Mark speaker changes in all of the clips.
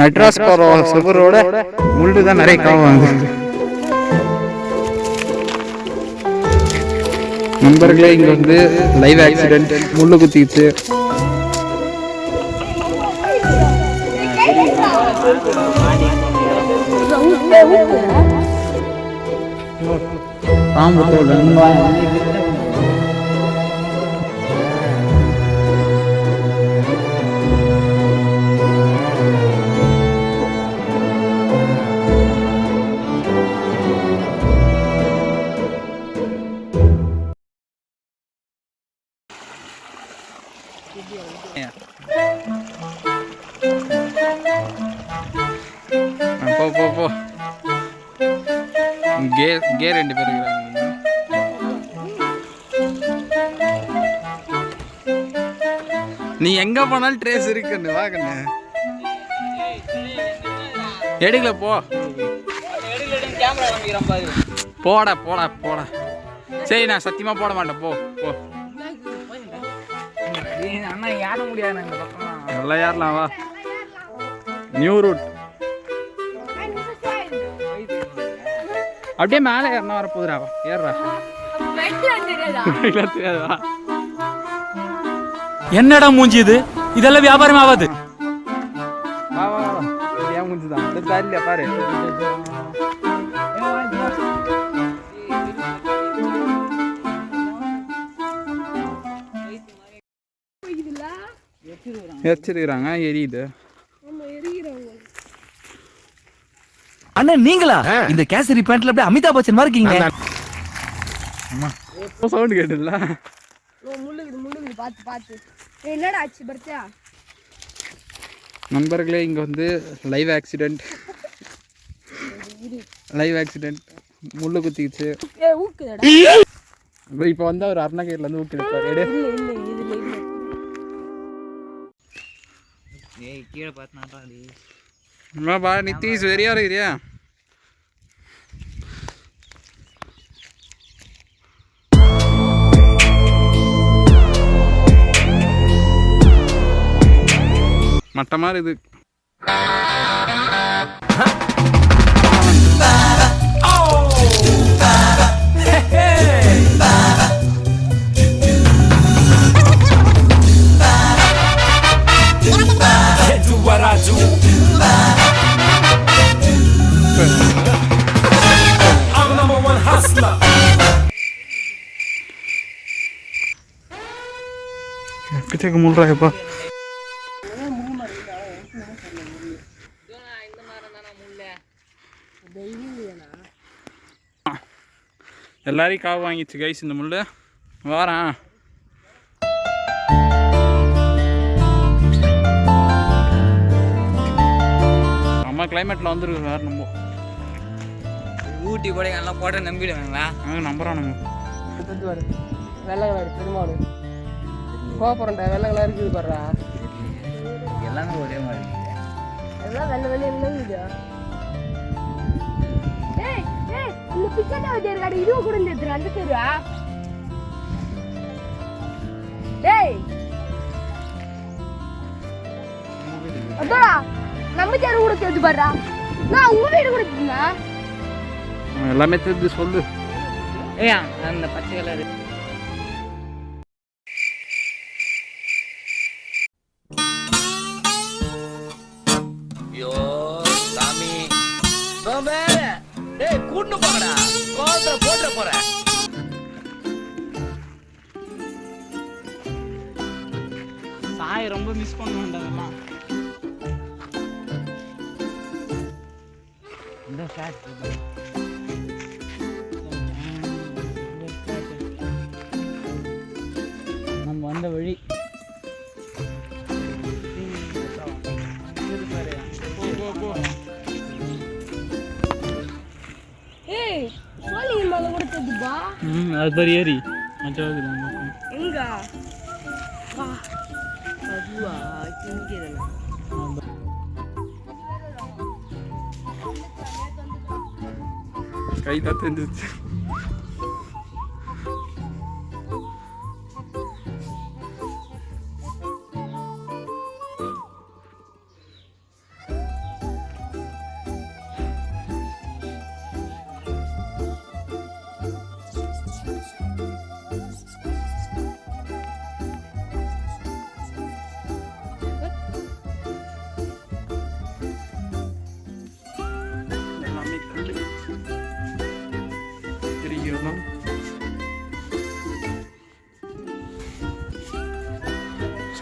Speaker 1: மெட்ராஸ் போகிற சுவரோட முள்ளு தான் நிறைய காவாங்க. நண்பர்களே, இங்கே வந்து லைவ் ஆக்சிடென்ட், முள்ளு குத்திச்சு. பாம்பு தோல் போ போ போ. கே 2 பேர் இருக்கிறாங்க. நீ எங்க போனாலும் ட்ரேஸ் இருக்குன்னு வா கண்ணு. எடுக்கல போ. போடா போடா போடா. சரி, நான் சத்தியமா போட மாட்டேன். போ போ. அண்ணா ஏற முடியாது. நல்லா ஏறலாம் வா. New route. அப்படியே மேலே ஏறினா வர போதுரா. ஏறா. தெரியாதா?
Speaker 2: என்னடா மூஞ்சி இது? இதெல்லாம் வியாபாரம் ஆகாது.
Speaker 1: வா வா வா. ஏன் மூஞ்சிதான் தெரியல பாரு. எரிச்சிருக்கிறாங்க. எரியுது.
Speaker 2: அண்ணா நீங்களா? இந்த கேசரி பேண்ட்ல அப்படியே அமிதாப் பச்சன் மாதிரி இருக்கீங்க.
Speaker 1: சவுண்ட் கேட்டுல
Speaker 3: என்னடா ஆச்சு பர்த்தியா?
Speaker 1: நண்பர்களே, இங்க வந்து லைவ் ஆக்சிடென்ட் முள்ளு குத்திச்சு. இப்போ வந்து அவர் அருணாகேட்ல இருந்து ஊக்கிருப்பாரு.
Speaker 4: கீழே பார்த்தாடா
Speaker 1: நித்தீஷ் வெறியா இருக்கிறியா? மட்டமா இது. கிட்டக்கு முள்றாயப்பா. எல்லாரையும் காவு வாங்கிச்சு கைஸ் இந்த முள்ளு. வாரேன். அம்மா கிளைமேட்டில் வந்துருக்கு வேறு. நம்ம
Speaker 4: ஊட்டி கூட எல்லாம் போட நம்பிடுவாங்களா?
Speaker 1: நம்புறானுங்க.
Speaker 3: வெள்ளை கலர் பெருமாள் கோபுரண்டா வெள்ளை கலர் இருக்குது பாடுறா.
Speaker 4: எல்லாமே ஒரே மாதிரி
Speaker 3: எல்லாம் வெள்ளை வெள்ளை இருக்குது. இந்த பிக்கெட்டை வச்சிருக்காரு. இதுவும் கூட இந்த அந்த தெருவா? டேய் அதோடா நம்ம தெரு கூட தெரிஞ்சு பாடுறா. நான் உங்க வீடு கூட தெரியுமா?
Speaker 1: எல்லாமே தெரிஞ்சு சொல்லு.
Speaker 4: ஏய் அந்த பச்சை கலர் கூட்டு போங்கடா. கோவத்துல போட்டுற போறேன்.
Speaker 1: சாய் ரொம்ப மிஸ் பண்ண வேண்டாம்.
Speaker 4: இந்த ஷாட் நம்ம வந்த வழி.
Speaker 1: அது பெரிய ஏரி
Speaker 3: எங்க அதுவா?
Speaker 1: கை தான் தெரிஞ்சிச்சு.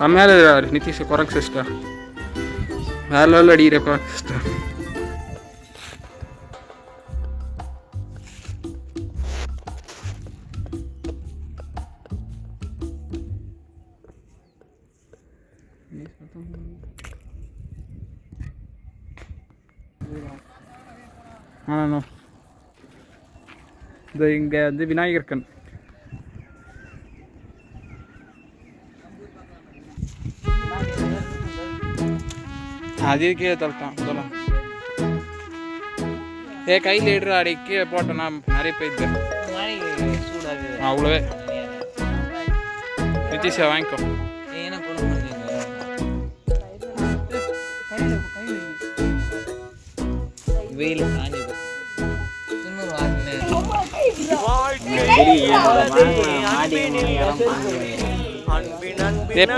Speaker 1: செம்மையாக எழுதுறாரு நிதிஷ் கொரக் சிஸ்டர். வேற லெவலில் அடிக்கிற கொரக் சிஸ்டர். இது இங்கே வந்து விநாயகர் கண். அது கீழே தள்ளிட்டான் அதெல்லாம். கையில் இடுற அடி கீழே போட்டோன்னா நிறைய போயிடுது. அவ்வளோவே நிதிஷா வாங்கிக்கோ.
Speaker 4: வெயில் காஞ்சி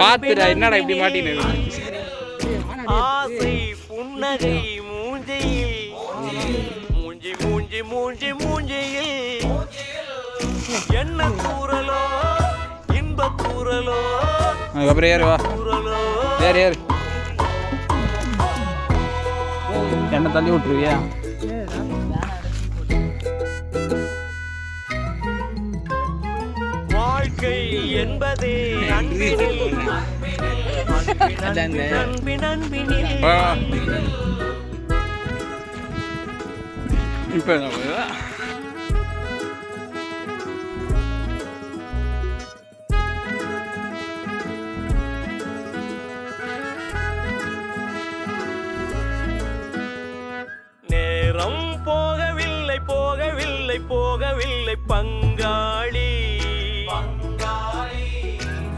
Speaker 1: பார்த்துடா என்னடா இப்படி மாட்டினு.
Speaker 5: ஆசை புன்னகை மூஞ்சையில் மூஞ்சி மூஞ்சி மூஞ்சி மூஞ்சியில் என்ன கூறலோ இன்ப கூறலோ
Speaker 1: அதுக்கப்புறம் ஏறு வா. ஏறு ஏறு. என்ன தள்ளி விட்டுருவியா?
Speaker 5: வாழ்க்கை என்பதே அன்பினில் அன்பின் அன்பினில்.
Speaker 1: இப்போ
Speaker 5: நேரம் போகவில்லை போகவில்லை போகவில்லை பங்காளி.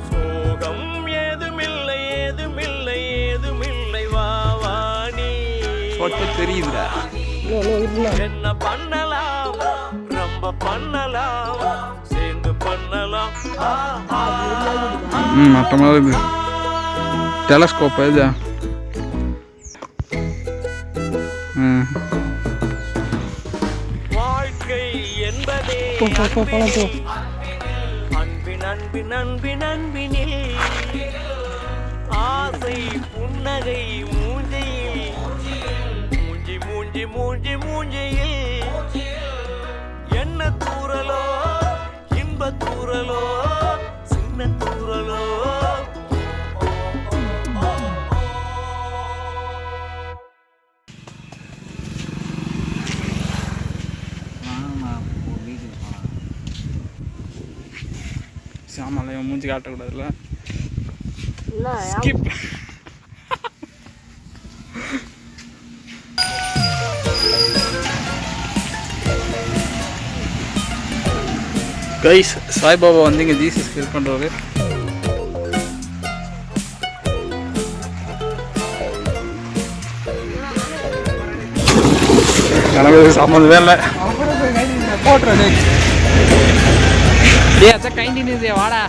Speaker 5: சோகம் ஏதுமில்லை ஏதுமில்லை ஏதுமில்லை வாவாணி.
Speaker 1: தெரியுதுடா.
Speaker 5: என்ன பண்ணலாம் ரொம்ப பண்ணலாம் சேர்ந்து பண்ணலாம்.
Speaker 1: மட்டமாக இது டெலஸ்கோப் இது.
Speaker 5: வாழ்க்கை என்பதே அன்பின் அன்பின் அன்பின் அன்பினில் ஆசை புன்னகை மூஞ்சையில் மூஞ்சி மூஞ்சி மூஞ்சி மூஞ்சியில் என்ன தூரலோ இன்ப தூரலோ சின்ன தூரலோ.
Speaker 1: சாமான் மூஞ்சி காட்டக்கூடாதுல்ல. ஸ்கிப். கைஸ் சாய்பாபா வந்து இங்கே ஜீசஸ் ஹெல்ப் பண்ணுறாரு. எனக்கு சம்மந்தமே இல்லை. போட்டுறேன். ஏ அச்சா கைண்டினியூ வாடா.